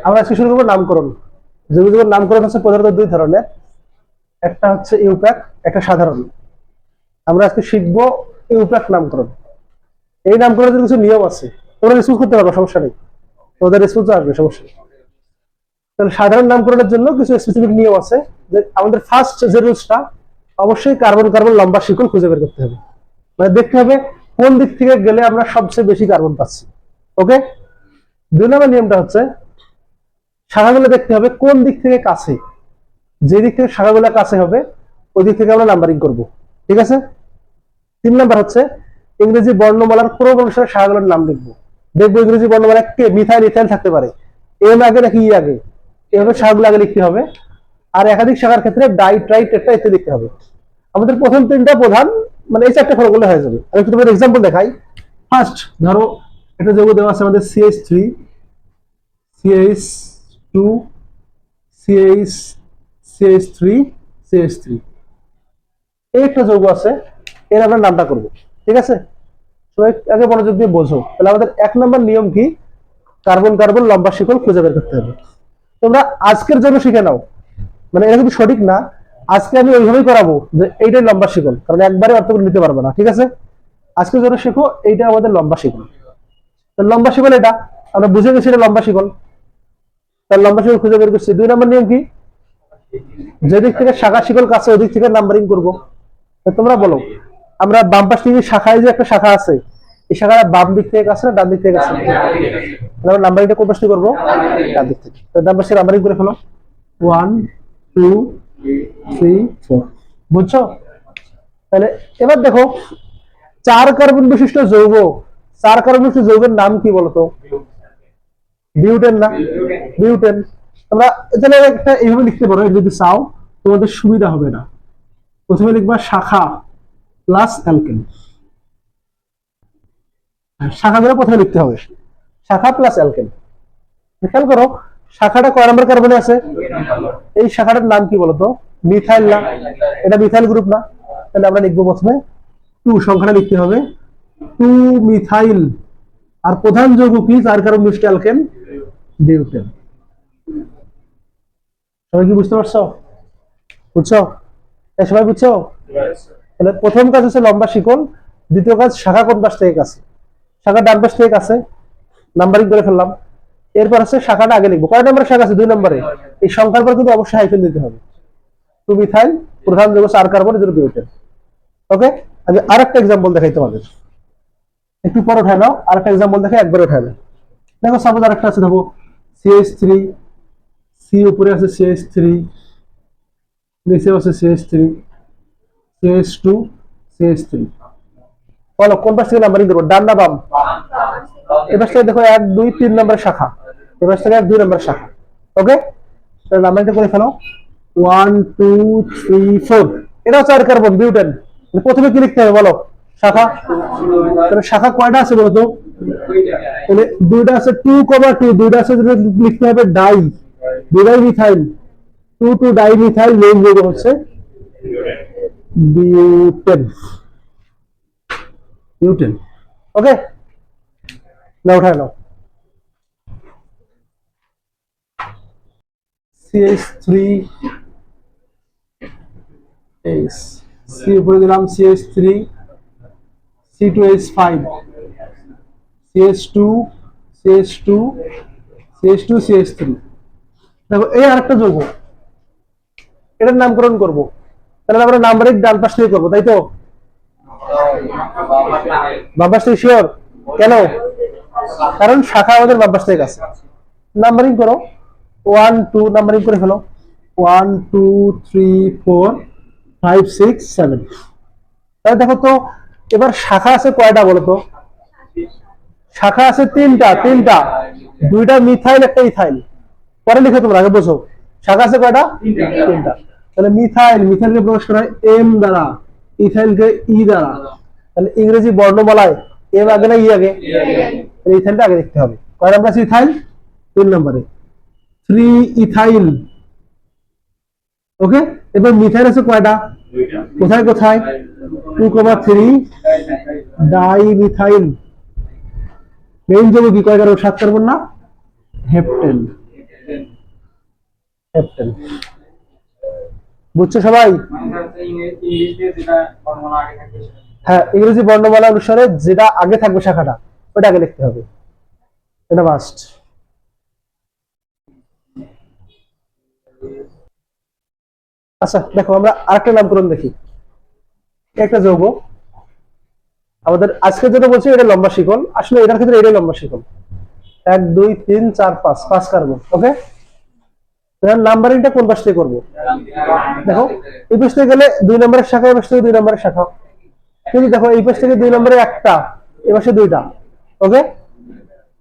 আমরা আজকে শুরু করবো নামকরণ। যৌগের নামকরণ হচ্ছে প্রধানত দুই ধরনের, একটা হচ্ছে ইউপ্যাক, একটা সাধারণ। আমরা আজকে শিখবো ইউপ্যাক নামকরণ। এই নামকরণের কিছু নিয়ম আছে, তোমরা রেসপন্স করতে পারবো, সমস্যা নেই, তোমাদের রেসপন্স আসবে, সমস্যা নেই। তাহলে সাধারণ নামকরণের জন্য কিছু স্পেসিফিক নিয়ম আছে, যে আমাদের ফার্স্ট যে রুলসটা, অবশ্যই কার্বন কার্বন লম্বা শিকল খুঁজে বের করতে হবে। মানে দেখতে হবে কোন দিক থেকে গেলে আমরা সবচেয়ে বেশি কার্বন পাচ্ছি। ওকে। 2 নম্বর নিয়মটা হচ্ছে শাখাগুলো দেখতে হবে কোন দিক থেকে কাছে, যে দিক থেকে শাখাগুলো কাছে হবে ওই দিক থেকে আমরা নাম্বারিং করব, ঠিক আছে। 3 নাম্বার হচ্ছে ইংরেজি বর্ণমালার ক্রম অনুসারে শাখাগুলোর নাম লিখবো। দেখবো ইংরেজি বর্ণমালা কে মিথাইল ইথাইল থাকতে পারে, এম আগে নাকি ই আগে, এভাবে শাখাগুলো আগে লিখতে হবে। আর একাধিক শাখার ক্ষেত্রে ডাই ট্রাই টেট্রা ইত্যাদি লিখতে হবে। আমাদের প্রথম 3টা প্রধান, মানে এই 4টা ফলো করলে হয়ে যাবে। আমি একটু তোমাদের এক্সাম্পল দেখাই। ফার্স্ট ধরো এটা যৌগ দেওয়া আছে আমাদের CH3, CH2, CH3, CH3, এই একটা যৌগ আছে, এর আমরা নামটা করব, ঠিক আছে। সবাই আগে মনোযোগ দিয়ে বোঝো। তাহলে আমাদের 1 নম্বর নিয়ম কি, কার্বন কার্বন লম্বা শিকল খুঁজে বের করতে হবে। তোমরা আজকের জন্য শিখে নাও, মানে এটা কিন্তু সঠিক না, আজকে আমি ওইভাবেই করাবো যে এইটাই লম্বা শিকল, কারণ একবারে অর্থগুলো নিতে পারবে না, ঠিক আছে। আজকের জন্য শেখো এইটা আমাদের লম্বা শিকল। লম্বা শিকল এটা আমরা বুঝে গেছি, এটা লম্বা শিকল। তার লম্বা শিকল খুঁজে বের করছি। 2 নম্বর নিয়ম কি, যেদিক থেকে শাখা শিকল কাছে ওদিক থেকে নাম্বারিং করব। তোমরা বলো, আমরা বাম পাশ থেকে শাখায় যে একটা শাখা আছে, এই শাখাটা বাম দিক থেকে কাছে না ডান দিক থেকে কাছে? আমরা নাম্বারিংটা কোন পাশ থেকে করবো? ডান দিক থেকে। তো ডান পাশে নাম্বারিং করে ফেলো, 1 2 3 4। বুঝছো? তাহলে এবার দেখো 4 কার্বন বিশিষ্ট যৌগ, 4 কার্বন বিশিষ্ট যৌগের নাম কি বলতো? বিউটেন না? বিউটেন। আমরা এখানে একটা এইভাবে লিখতে পারো, যদি চাও তোমাদের সুবিধা হবে না। প্রথমে লিখবা শাখা প্লাস অ্যালকেন। শাখাগুলো প্রথমে লিখতে হবে, শাখা প্লাস অ্যালকেন। খেয়াল করো শাখাটা কয় নম্বর কার্বনে আছে? এই শাখাটার নাম কি বলতো? মিথাইল না? এটা মিথাইল গ্রুপ না? তাহলে আমরা লিখবো প্রথমে 2, সংখ্যাটা লিখতে হবে 2 মিথাইল। আর প্রধান যৌগ কি 4 কার্বন বিশিষ্ট অ্যালকেন? বিউটেন। সবাই কি বুঝতে পারছো? বুঝছো? সবাই বুঝছো? তাহলে প্রথম কাজ হচ্ছে লম্বা শিকল, দ্বিতীয় কাজ শাখা কোন পাশ থেকে কাছে, শাখা ডান পাশ থেকে কাছে, নাম্বারিং করে ফেললাম। এরপর হচ্ছে শাখাটা আগে লিখবো, কয় নম্বরে শাখা আছে? 2 নম্বরে। এই সংখ্যার পর কিন্তু অবশ্যই হাইফেন দিতে হবে। 2 মিথাইল, প্রধান যৌগ 4 কার্বন, এর বিউটেন। ওকে। আমি আরেকটা एग्जांपल দেখাই তোমাদের, একটু পর উঠায় নাও। আরেকটা एग्जांपल দেখাই, একবার উঠায় নাও। দেখো সাপোজ আরেকটা আছে, দেখো CH3, সি উপরে আছে CH3, নিচে আছে CH3, CH2, CH3। বলো কোন পাশ থেকে নাম্বারিং করবো, ডান না বাম? এবার থেকে দেখো 1 2 3 নম্বর শাখা, এবার থেকে 1 2 নম্বর শাখা। ওকে। তাহলে নাম্বারিংটা করে ফেলো, 1 2 3 4। এটা 4 কার্বন বিউটেন। প্রথমে কি লিখতে হবে বলো? শাখা। তাহলে শাখা কয়টা আছে বলো তো? তাহলে দুইটা আছে 2 2, দুইটা আছে লিখতে হবে ডাই, দুইটাই মিথাইল, 2 2 ডাই মিথাইল, মেইন যৌগ হচ্ছে বিউটেন। বিউটেন। ওকে। না উঠায় নাও। CH3 C উপরে দিলাম CH3, C2H5, CH2, CH2, CH2, CH3। দেখো এই আরেকটা যৌগ, এটার নামকরণ করব। তাহলে আমরা নাম্বারিং ডান পাশ থেকে করবো, তাই তো? বাম পাশ থেকে শিওর? কেন? কারণ শাখা আমাদের বাম পাশ থেকে আছে। নাম্বারিং করো, 1 2, নাম্বারিং করে ফেলো, 1 2 3 4 5 6 7। তাহলে দেখো তো এবার শাখা আছে কয়টা বলো তো? শাখা আছে 3টা, দুইটা মিথাইল একটা ইথাইল। পরে লিখো তোমরা, আগে বোঝো। শাখা আছে কয়টা? 3টা। তাহলে মিথাইলকে প্রকাশ করা হয় এম দ্বারা, ইথাইলকে ই দ্বারা। তাহলে ইংরেজি বর্ণমালায় এম আগে না ই আগে? ইথাইলটা আগে লিখতে হবে। কয় নম্বর আছে ইথাইল? 3 নম্বরে, 3 ইথাইল। ওকে। এবার মিথাইল আছে কয়টা? কোথায় কোথায়? 2 3 ডাই মিথাইল। মেইন যৌগ কি কয় কার্বন? 7 কার্বন না? হেপ্টেন। হেপটেন। বুঝছো সবাই? হ্যাঁ, ইংরেজি বর্ণমালা অনুসারে যেটা আগে থাকবে শাখাটা ওটা আগে লিখতে হবে, এটা মাস্ট। আচ্ছা দেখো, আমরা আরেকটা নামকরণ দেখি। একটা যৌগ, আমাদের আজকে যেটা বলছি এটা লম্বা শিকল, আসলে এটার ক্ষেত্রে এটাই লম্বা শিকল। 1 2 3 4 5, 5 কার্বন। ওকে, নাম্বারিংটা কোন পাশ থেকে করবো? দেখো, এই পাশ থেকে গেলে 2 নম্বরের শাখা, এই পাশ থেকে 2 নম্বরের শাখা। কিন্তু দেখো এই পাশ থেকে 2 নম্বরে একটা, এই পাশে 2টা। ওকে,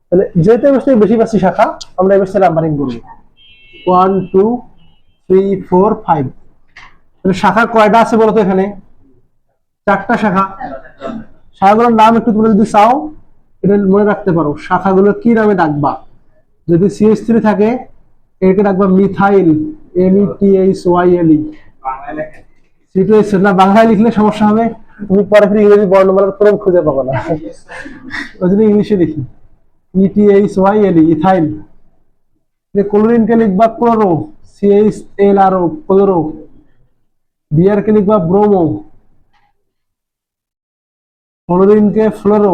তাহলে যেহেতু এই পাশ থেকে বেশি পাচ্ছি শাখা, আমরা এই পাশ থেকে নাম্বারিং করবো 1 2 3 4 5। তাহলে শাখা কয়টা আছে বলতো? এখানে 4টা শাখা। শাখাগুলোর নাম একটু তোমরা যদি চাও এটা মনে রাখতে পারো, শাখাগুলো কি নামে ডাকবা। যদি CH3 থাকে এটাকে ডাকবা মিথাইল, METHYLE। সিটুয়েশন না, বাংলায় লিখলে সমস্যা হবে, তুমি পরে ফিরে ইংরেজি বর্ণমালার ক্রম খুঁজে পাবো না, ওই জন্য ইংলিশে লিখি ETHYLE, ইথাইল। ক্লোরিনকে লিখবা ক্লোরো, CHLRO, ক্লোরো। বিয়ারকে লিখবা ব্রোমো, ক্লোরিনকে ফ্লোরো।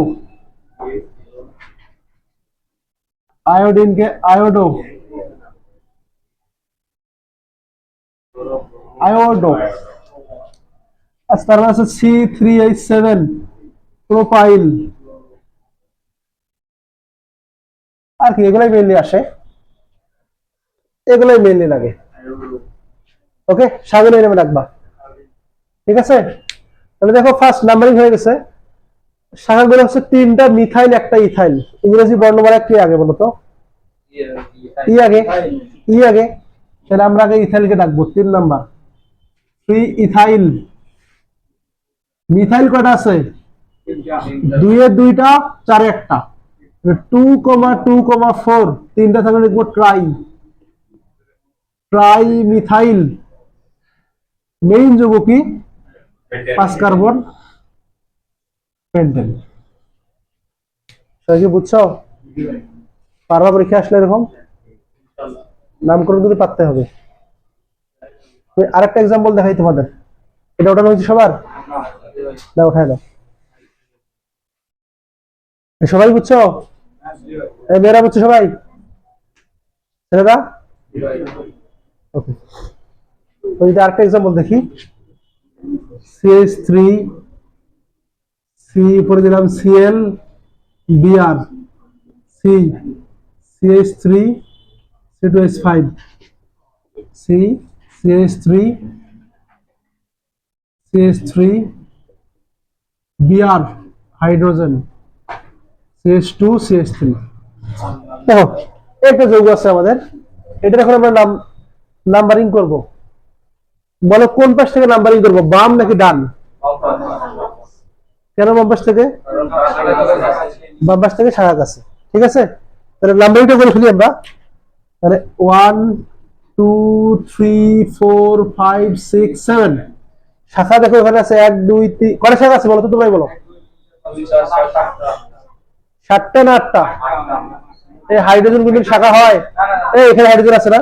আয়োডিনকে iodo, iodo. আচ্ছা, তার মানে আছে C3H7, প্রোপাইল। আর কি, এগুলাই মেইনলি আসে, এগুলাই মেইনলি লাগে। ওকে, সাগরে নামে রাখবা, ঠিক আছে? তাহলে দেখো ফার্স্ট নাম্বারিং হয়ে গেছে। শাখাগুলো হচ্ছে 3টা মিথাইল, একটা ইথাইল। ইংরেজি বর্ণমালা কি আগে বলো তো? ই আগে, ই আগে। তাহলে আমরা আগে ইথাইলকে ডাকবো 3 নাম্বার, 3 ইথাইল। মিথাইল কয়টা আছে? 2 এর 2টা, 4 এর একটা। 2, 2, 4, 3টা থাকলে লিখবো ট্রাই, ট্রাই মিথাইল। মেইন যৌগ কি? 5 কার্বন পেন্টেন। সবাই কি বুঝছো? পারবা পরীক্ষা আসলে এরকম নামকরণ কিন্তু পারতে হবে। আরেকটা এক্সাম্পল দেখাই তোমাদের, এটা ওঠানো হয়েছে সবার, না ওঠায় না? সবাই বুঝছো? মেয়েরা বুঝছো সবাই? ছেলেরা? ওকে, যদি আরেকটা এক্সাম্পল দেখি, CH3, সি পরে দিলাম Cl, Br, C, CH3, C2H5, C, CH3, CH3, Br, hydrogen, CH2, CH3। দেখো একটা যৌগ আছে আমাদের, এটার এখন আমরা নাম্বারিং করব। বলো কোন পাশ থেকে নাম্বারিং করব, বাম নাকি ডান? কেন বাম পাশ থেকে? বাম পাশ থেকে শাখা কাছে, ঠিক আছে? তাহলে নাম্বারিংটা করে ফেলি আমরা। তাহলে 1 2 3 4 5 6 7 শাখা। দেখো এখানে আছে 1 2 3, কয়টা শাখা আছে বলো তো, তোমরাই বলো। 7টা না 8টা? এই হাইড্রোজেন গুলির শাখা হয়, এই এখানে হাইড্রোজেন আছে না,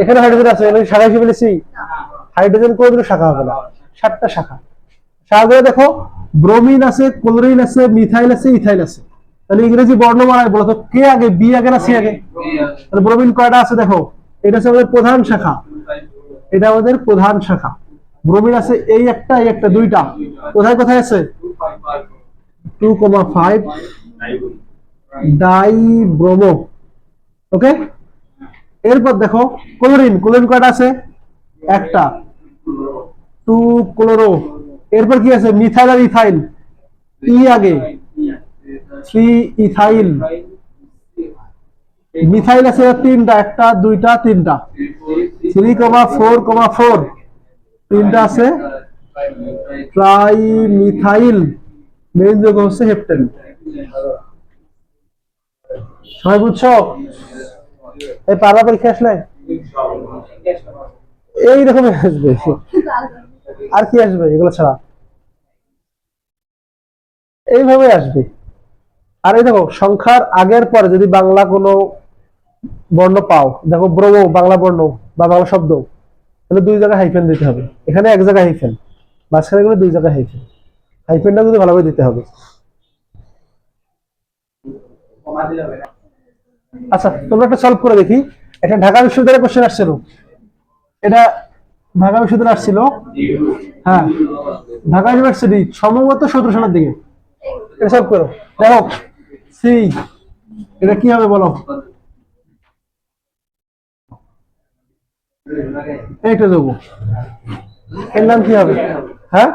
এখানে হাইড্রোজেন আছে, এখানে শাখা হিসেবে ফেলেছি। হাইড্রোজেন কোনদিনও শাখা হবে না, 7টা শাখা। শাখাগুলো দেখো, ব্রোমিন আছে, ক্লোরিন আছে, মিথাইল আছে, ইথাইল আছে। তাহলে ইংরেজি বর্ণমালায় বলো তো কে আগে, বি আগে না সি আগে? তাহলে ব্রোমিন কয়টা আছে দেখো, এটা হচ্ছে আমাদের প্রধান শাখা, এটা আমাদের প্রধান শাখা। ব্রোমিন আছে এই একটা, এই একটা, 2টা। কোথায় কোথায় আছে? 2,5 ডাই ব্রোমো। ওকে, এরপর দেখো ক্লোরিন, ক্লোরিন কয়টা আছে? একটা, 2 ক্লোরো। এরপর কি আছে? মিথাইল আর ইথাইল, ই আগে, 3 ইথাইল। মিথাইল আছে 3টা, একটা, 2টা, 3টা, 3,4,4, 3টা আছে ট্রাই মিথাইল। মেইন যৌগ হচ্ছে হেপটেন। সবাই বুঝছো? এই পারবা পরীক্ষা আসলে এইরকমই আসবে, আর কি আসবে এগুলো ছাড়া? এইভাবে আসবে। আর এই দেখো সংখ্যার আগের পরে যদি বাংলা কোনো বর্ণ পাও, দেখো ব্রো বাংলা বর্ণ বা বাংলা শব্দ, তাহলে দুই জায়গায় হাইফেন দিতে হবে, এখানে এক জায়গায় হাইফেন, মাঝখানে গেলে দুই জায়গায় হাইফেন, হাইফেনটা কিন্তু ভালোভাবে দিতে হবে। আচ্ছা তোমরা একটা সলভ করে দেখি, এটা ঢাকা বিশ্ববিদ্যালয়ের কোশ্চেন আসছিল, এটা ঢাকা বিশ্ববিদ্যালয় আসছিল, হ্যাঁ ঢাকা ইউনিভার্সিটি সম্ভবত 17 সালের দিকে। এটা সলভ করো, দেখো সি, এটা কি হবে বলো, এইটা দেবো, এর নাম কি হবে? হ্যাঁ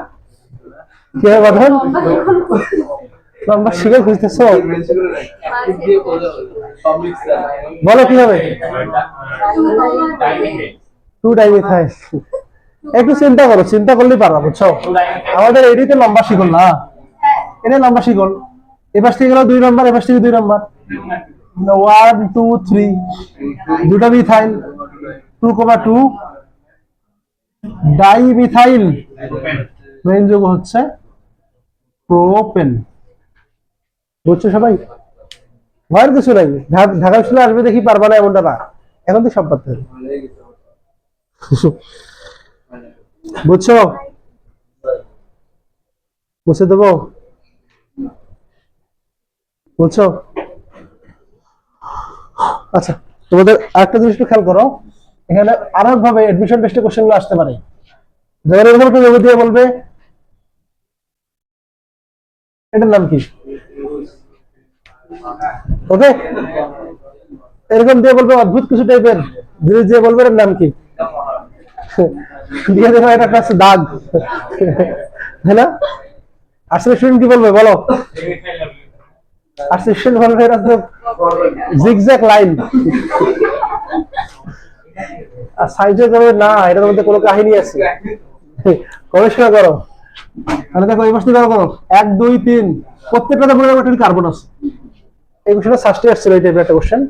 কি হবে বাঁধন? লম্বা শিখে খুঁজতেছো, বলো কি হবে? Two dimethyl. একটু চিন্তা করো, চিন্তা করলেই পারবা, বুঝছো? আমাদের এডিতে লম্বা শিকল না, এটা লম্বা শিকল, এপাশ থেকে গেল 2 নম্বর, এপাশ থেকে 2 নম্বর, 1 2 3, দুটা মিথাইল, 2,2 ডাইমিথাইল, মেইন যৌগ হচ্ছে প্রোপেন। বুঝছো সবাই? ভয়ের কিছু নাই, ঢাকা বিশ্ববিদ্যালয়ে আসবে দেখি পারবা না এমনটা না, এখন তো সব পারতে হবে। বুঝছো? বুঝে দেবো, বুঝছো? আচ্ছা তোমাদের আরেকটা জিনিস একটু খেয়াল করো, এখানে আরো ভাবে এডমিশন টেস্টে কোশ্চেন গুলো আসতে পারে, যেমন এরকম একটা জগৎ দিয়ে বলবে এটার নাম কি, ওকে, এরকম দিয়ে বলবে অদ্ভুত কিছু টাইপের জিনিস দিয়ে বলবে এর নাম কি, দিয়ে দেখো এটা একটা আছে দাগ, তাই না? আসলে স্টুডেন্ট কি বলবে বলো, আসলে স্টুডেন্ট বলবে এটা তো জিগজ্যাগ লাইন, আর সাইজে করবে না এটার মধ্যে কোনো কাহিনী আছে, গবেষণা করো। তাহলে দেখো এই প্রশ্ন করো, 1 2 3 প্রত্যেকটাতে মনে একটা কার্বন আছে, এই কোশ্চেনটা সাস্টে আসছিল এই টাইপের একটা কোশ্চেন,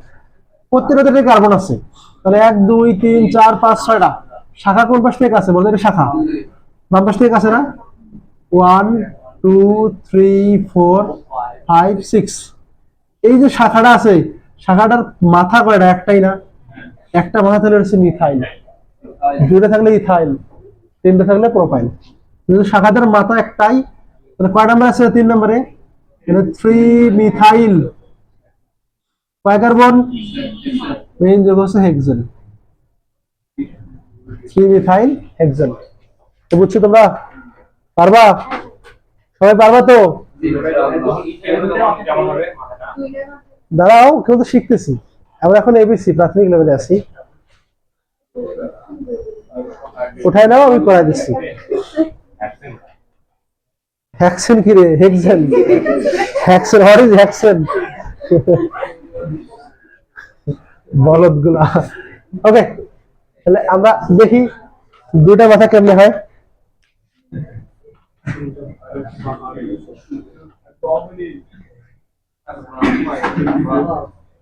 প্রত্যেকটাতে কার্বন আছে, তাহলে 1 2 3 4 5 6টা শাখা কোন পাশ থেকে আছে বলতে, এটা শাখা বাম পাশ থেকে আছে না, 1 2 3 4 5 6, এই যে শাখাটা আছে, শাখাটার মাথা কয়টা, একটাই না, একটা মাথা তাহলে হচ্ছে মিথাইল, দুইটা থাকলে ইথাইল, তিনটা থাকলে প্রোপাইল, কিন্তু শাখাটার মাথা একটাই, তাহলে কয় নাম্বার আছে 3 নম্বরে, এটা 3 মিথাইল, কয় কার্বন, মেইন যৌগ হচ্ছে হেক্সেন, 3 মিথাইল হেক্সেন। তো বুঝছো তোমরা, পারবা? সবাই পারবা তো? দাঁড়াও, কেউ তো শিখতেছি, আমরা এখন এবিসি প্রাথমিক লেভেলে আছি, উঠায় নাও আমি করাই দিচ্ছি। হ্যাকসেন কি রে, হেক্সেন, হ্যাকসেন, হোয়াট ইজ হ্যাকসেন, বলদ গুলা। ওকে, তাহলে আমরা দেখি দুটা মাথা কেমনে হয়।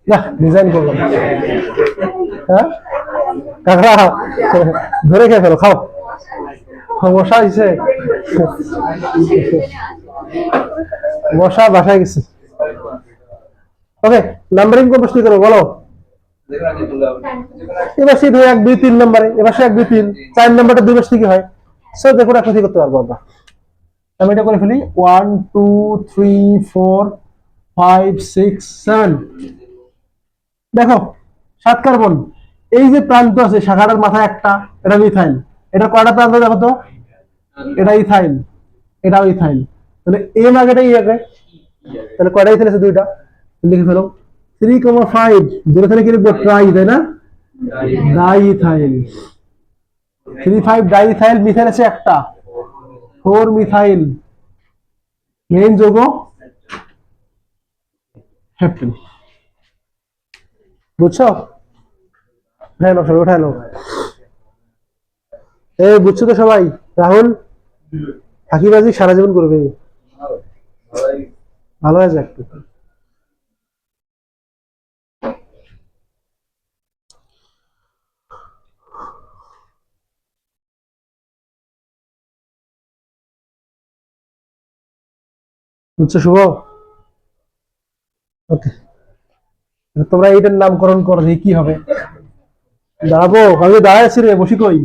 না ডিজাইন করলাম, হ্যাঁ কাকড়া ধরে খেয়ে ফেলো, খাও, মশা হয়েছে, মশা বাসায় গেছে। ওকে, নাম্বারিং কোন প্রশ্ন করবো বলো, এবার সেই 1 2 3 নম্বরে, এবার 1 2 3 4 নম্বরটা দুই পাশ থেকে হয়, সো দেখো একটা করতে পারবো আমরা, আমি এটা করে ফেলি 1 2 3 4 5 6 7, দেখো 7 কার্বন, এই যে প্রান্ত আছে শাখাটার মাথা একটা, এটা মিথাইল, এটা কয়টা প্রান্ত দেখো তো, এটা ইথাইল, এটাও ইথাইল, তাহলে এম আগেটা ই আগে, তাহলে কয়টা ইথাইল আছে, দুইটা, লিখে ফেলো 3,5, যেটা থেকে কি লিখবো, ট্রাই, তাই না, ডাইইথাইল, 3 5 ডাইইথাইল, মিথাইল আছে একটা, 4 মিথাইল, মেইন যৌগ হেপ্টেন। বুঝছো? উঠাই নাও সবাই, উঠাই নাও, এই বুঝছো তো সবাই? রাহুল ফাঁকিবাজি সারা জীবন করবে, ভালো হয়ে যাক। বুঝছো শুভ? ওকে। তোমরা এইটার নামকরণ করো যে কি হবে। দাঁড়াবো, আমি দাঁড়ায় আছি রে, বসি কই?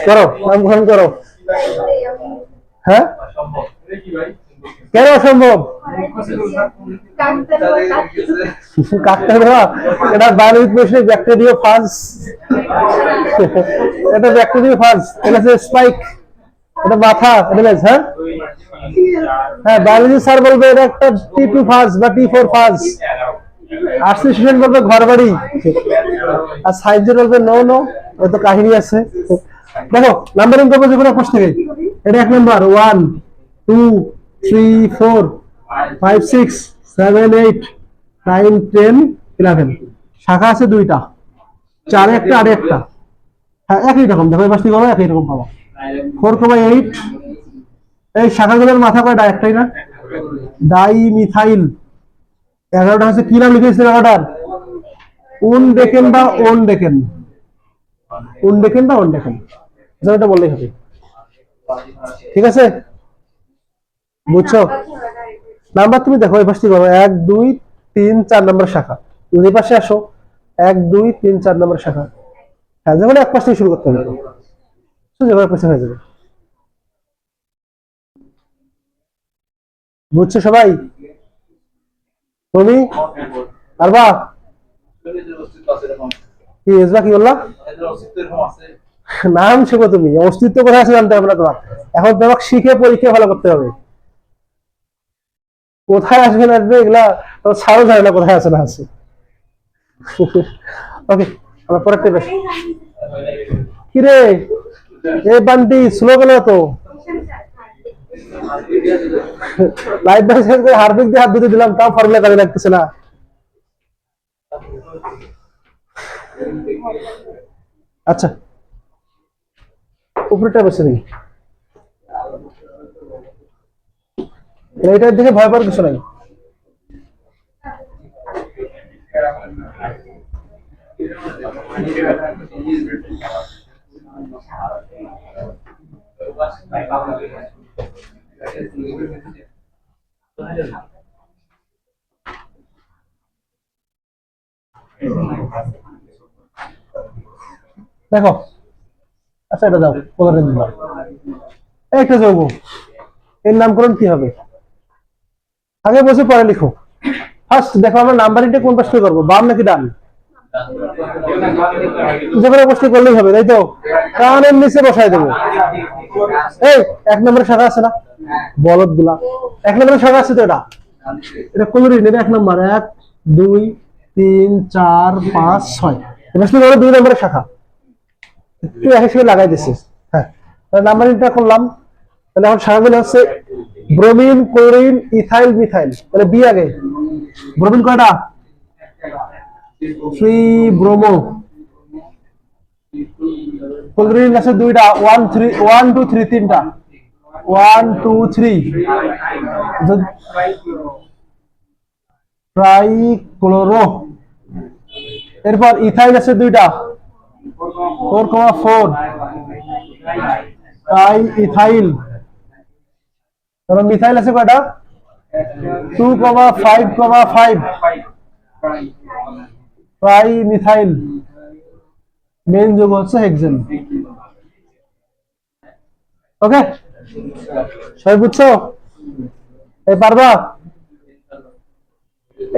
করো, নামকরণ করো। হ্যাঁ, কেন অসম্ভব? কাকতাড়ুয়া, এটা বায়োলজি প্রশ্নে ব্যাকটেরিয়া ফাজ, এটা ব্যাকটেরিয়া ফাজ, এটা হচ্ছে স্পাইক, এটা মাথা, এটা লেজ। হ্যাঁ হ্যাঁ, বায়োলজি স্যার বলবে এটা একটা T2 ফাজ বা T4 ফাজ, আর্টস স্টুডেন্ট বলবে ঘর বাড়ি, আর সায়েন্সের বলবে নো নো, তো কাহিনী আছে। দেখো নাম্বারিং করবো যে কোনো প্রশ্ন থেকে। এটা 1 নাম্বার, 1 2 3 4 5 6 7 8 9 10 11। শাখা আছে 2টা, 4 একটা আর একটা। হ্যাঁ একই রকম, দেখো এই পাশটি করো একই রকম পাবো। 4,8, এই শাখাগুলোর মাথা কয়টা? একটাই না? Die methyl. 11টা হচ্ছে কি নাম লিখেছিল 11টার? উন ডেকেন বা ওন ডেকেন, উন ডেকেন বা ওন ডেকেন, এটা বললেই হবে। ঠিক আছে, বুঝছো? নাম্বার তুমি দেখো এই পাশটি করো, 1 2 3 4 নম্বর শাখা। তুমি এই পাশে আসো, 1 2 3 4 নম্বর শাখা। হ্যাঁ, যেমন এক পাশ থেকে শুরু করতে হবে, যেমন এক পাশে হয়ে যাবে। বুঝছো সবাই? তুমি পারবা? কি এজবা, কি বললা? নাম শেখো, তুমি অস্তিত্ব কোথায় আছে জানতে হবে না তোমার। এখন তোমাকে শিখে পরীক্ষা ভালো করতে হবে। কোথায় আসবে না আসবে এগুলা তোমার ছাড়ও জানে না কোথায় আছে না আছে। ওকে, আমরা পরেরটা বেশ। কিরে এই বান্টি স্লো গেল তো, লাইট শেষ করে হারপিক দিয়ে হাত ধুতে দিলাম, তাও ফর্মুলা কাজে লাগতেছে না। আচ্ছা, উপরেটা বসে দিই, এইটার দিকে ভয় পাওয়ার কিছু নাই। দেখো, আচ্ছা এটা দাও, পনেরো দিন দাও। একটা যৌগ, এর নামকরণ কি হবে? আগে বসে পরে লিখো। ফার্স্ট দেখো আমরা নাম্বারিংটা কোন পাশে করবো, বাম নাকি ডান? যেখানে বসতে করলেই হবে, তাই তো? কানের নিচে বসাই দেবো। এই 1 নম্বরের শাখা আছে না, বলদ গুলা, 1 নম্বরের শাখা আছে তো, এটা এটা ক্লোরিন, এটা 1 নম্বর, 1 2 3 4 5 6, এটা আসলে 2 নম্বরের শাখা, একটু এক হিসেবে লাগাই দিচ্ছিস। হ্যাঁ, নাম্বারিংটা করলাম। তাহলে এখন শাখাগুলো হচ্ছে ব্রোমিন, ক্লোরিন, ইথাইল, মিথাইল। তাহলে বি আগে। ব্রোমিন কয়টা? 3 ব্রোমো। ক্লোরিন আছে 2টা, 1 3 1 2 3, 3টা, 1 2 3 ট্রাইক্লোরো। এরপর ইথাইল আছে 2টা, 4,4 ট্রাই ইথাইল। তারপর মিথাইল আছে কয়টা? 2,5,5 ট্রাই মিথাইল। মেইন যৌগ হচ্ছে হেক্সেন। ওকে, সবাই বুঝছো? এই পারবা?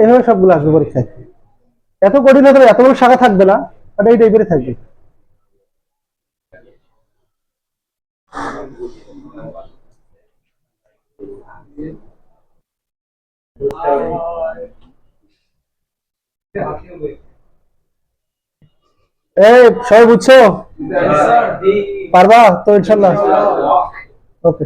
এইভাবে সবগুলো আসবে পরীক্ষায়। এত কঠিন হতে এত বড় শাখা থাকবে না, বাট এই টাইপেরই থাকবে। এই সবাই বুঝছো? পারবা তো ইনশাল্লাহ? ওকে।